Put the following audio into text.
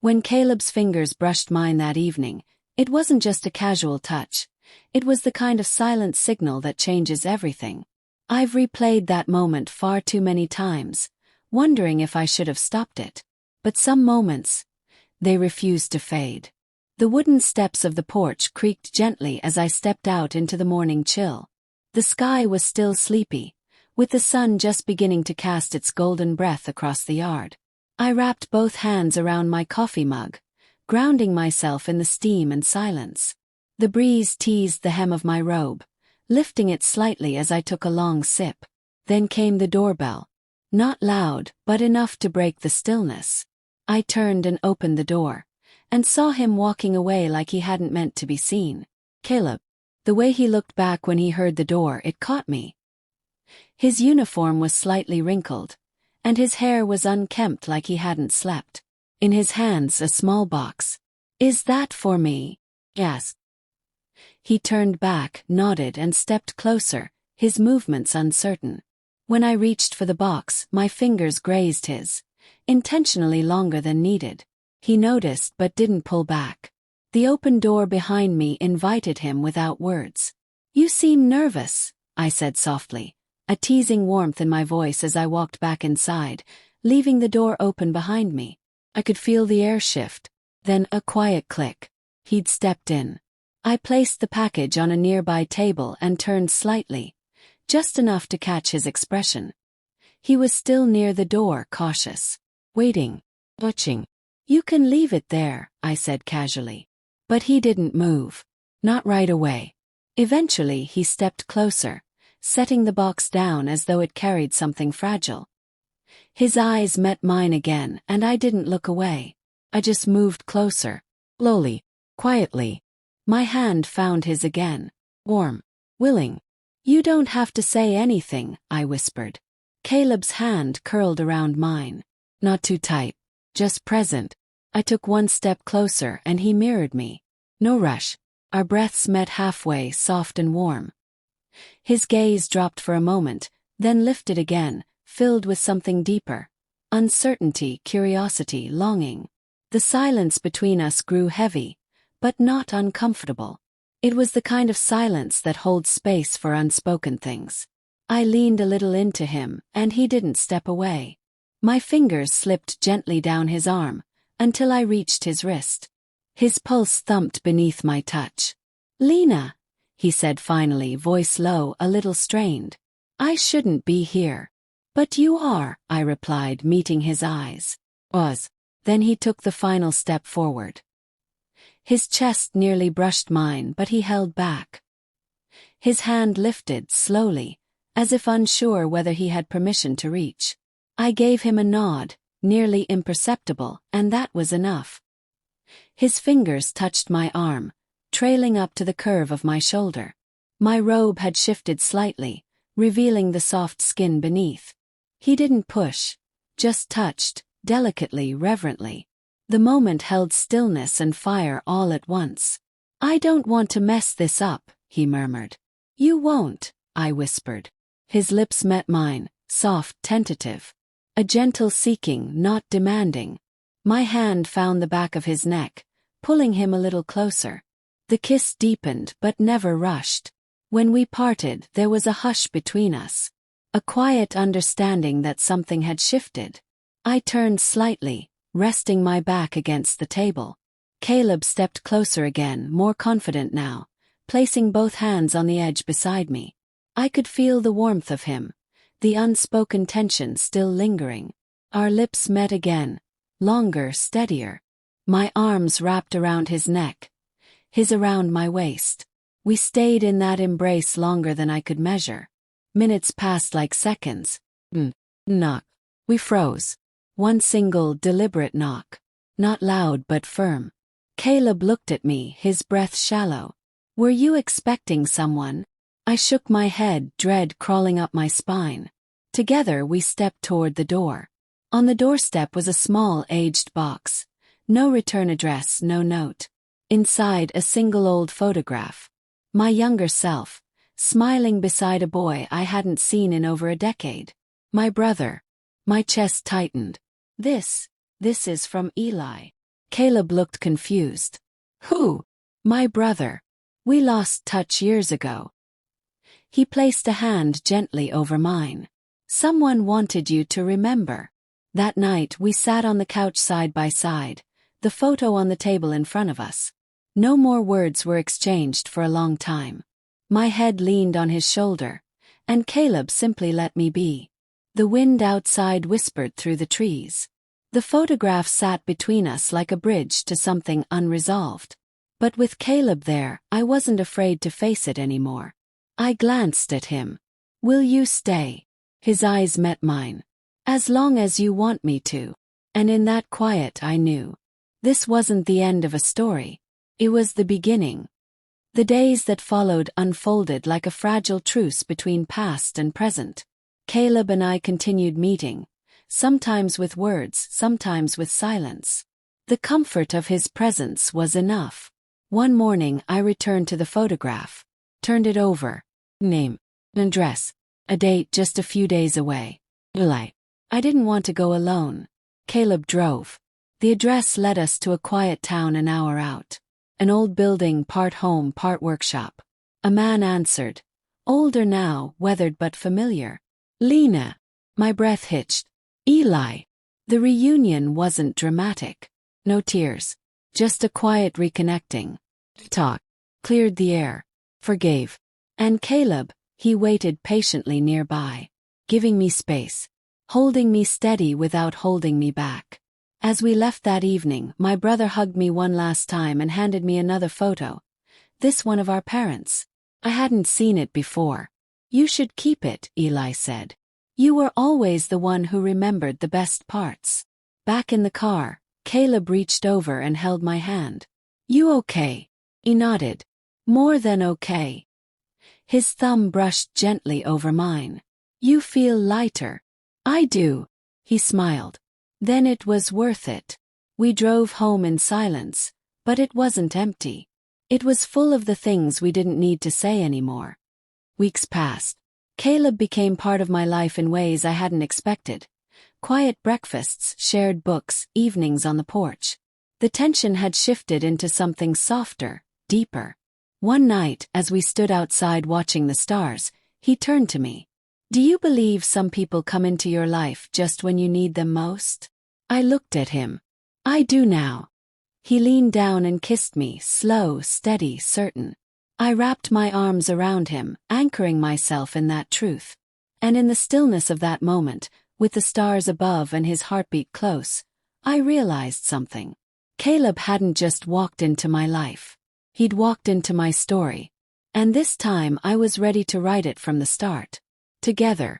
When Caleb's fingers brushed mine that evening, it wasn't just a casual touch. It was the kind of silent signal that changes everything. I've replayed that moment far too many times, wondering if I should have stopped it. But some moments, they refused to fade. The wooden steps of the porch creaked gently as I stepped out into the morning chill. The sky was still sleepy, with the sun just beginning to cast its golden breath across the yard. I wrapped both hands around my coffee mug, grounding myself in the steam and silence. The breeze teased the hem of my robe, lifting it slightly as I took a long sip. Then came the doorbell. Not loud, but enough to break the stillness. I turned and opened the door, and saw him walking away like he hadn't meant to be seen. Caleb. The way he looked back when he heard the door, it caught me. His uniform was slightly wrinkled, and his hair was unkempt like he hadn't slept. In his hands a small box. "Is that for me?" "Yes." He turned back, nodded and stepped closer, his movements uncertain. When I reached for the box, my fingers grazed his, intentionally longer than needed. He noticed but didn't pull back. The open door behind me invited him without words. "You seem nervous," I said softly, a teasing warmth in my voice as I walked back inside, leaving the door open behind me. I could feel the air shift, then a quiet click. He'd stepped in. I placed the package on a nearby table and turned slightly, just enough to catch his expression. He was still near the door, cautious, waiting, watching. "You can leave it there," I said casually. But he didn't move. Not right away. Eventually he stepped closer, setting the box down as though it carried something fragile. His eyes met mine again, and I didn't look away. I just moved closer, slowly, quietly. My hand found his again, warm, willing. "You don't have to say anything," I whispered. Caleb's hand curled around mine. Not too tight, just present. I took one step closer and he mirrored me. No rush. Our breaths met halfway, soft and warm. His gaze dropped for a moment, then lifted again, filled with something deeper. Uncertainty, curiosity, longing. The silence between us grew heavy, but not uncomfortable. It was the kind of silence that holds space for unspoken things. I leaned a little into him, and he didn't step away. My fingers slipped gently down his arm, until I reached his wrist. His pulse thumped beneath my touch. "Lena," he said finally, voice low, a little strained. "I shouldn't be here." "But you are," I replied, meeting his eyes. "Was." Then he took the final step forward. His chest nearly brushed mine, but he held back. His hand lifted, slowly, as if unsure whether he had permission to reach. I gave him a nod, nearly imperceptible, and that was enough. His fingers touched my arm, trailing up to the curve of my shoulder. My robe had shifted slightly, revealing the soft skin beneath. He didn't push, just touched, delicately, reverently. The moment held stillness and fire all at once. "I don't want to mess this up," he murmured. "You won't," I whispered. His lips met mine, soft, tentative. A gentle seeking, not demanding. My hand found the back of his neck, pulling him a little closer. The kiss deepened but never rushed. When we parted, there was a hush between us. A quiet understanding that something had shifted. I turned slightly, resting my back against the table. Caleb stepped closer again, more confident now, placing both hands on the edge beside me. I could feel the warmth of him, the unspoken tension still lingering. Our lips met again, longer, steadier. My arms wrapped around his neck, his around my waist. We stayed in that embrace longer than I could measure. Minutes passed like seconds. Knock. We froze. One single, deliberate knock. Not loud but firm. Caleb looked at me, his breath shallow. "Were you expecting someone?" I shook my head, dread crawling up my spine. Together we stepped toward the door. On the doorstep was a small, aged box. No return address, no note. Inside, a single old photograph. My younger self, smiling beside a boy I hadn't seen in over a decade. My brother. My chest tightened. This is from Eli." Caleb looked confused. Who? My brother. We lost touch years ago. He placed a hand gently over mine. Someone wanted you to remember. That night we sat on the couch side by side, the photo on the table in front of us. No more words were exchanged for a long time. My head leaned on his shoulder, and Caleb simply let me be. The wind outside whispered through the trees. The photograph sat between us like a bridge to something unresolved. But with Caleb there, I wasn't afraid to face it anymore. I glanced at him. Will you stay? His eyes met mine. As long as you want me to. And in that quiet I knew. This wasn't the end of a story. It was the beginning. The days that followed unfolded like a fragile truce between past and present. Caleb and I continued meeting, sometimes with words, sometimes with silence. The comfort of his presence was enough. One morning I returned to the photograph, turned it over. Name, address, a date just a few days away. I didn't want to go alone. Caleb drove. The address led us to a quiet town an hour out. An old building, part home, part workshop. A man answered. Older now, weathered but familiar. Lena. My breath hitched. Eli. The reunion wasn't dramatic. No tears. Just a quiet reconnecting. Talk. Cleared the air. Forgave. And Caleb, he waited patiently nearby. Giving me space. Holding me steady without holding me back. As we left that evening, my brother hugged me one last time and handed me another photo. This one of our parents. I hadn't seen it before. You should keep it, Eli said. You were always the one who remembered the best parts. Back in the car, Caleb reached over and held my hand. You okay? He nodded. More than okay. His thumb brushed gently over mine. You feel lighter. I do. He smiled. Then it was worth it. We drove home in silence, but it wasn't empty. It was full of the things we didn't need to say anymore. Weeks passed. Caleb became part of my life in ways I hadn't expected. Quiet breakfasts, shared books, evenings on the porch. The tension had shifted into something softer, deeper. One night, as we stood outside watching the stars, he turned to me. Do you believe some people come into your life just when you need them most? I looked at him. I do now. He leaned down and kissed me, slow, steady, certain. I wrapped my arms around him, anchoring myself in that truth. And in the stillness of that moment, with the stars above and his heartbeat close, I realized something. Caleb hadn't just walked into my life. He'd walked into my story. And this time I was ready to write it from the start. Together.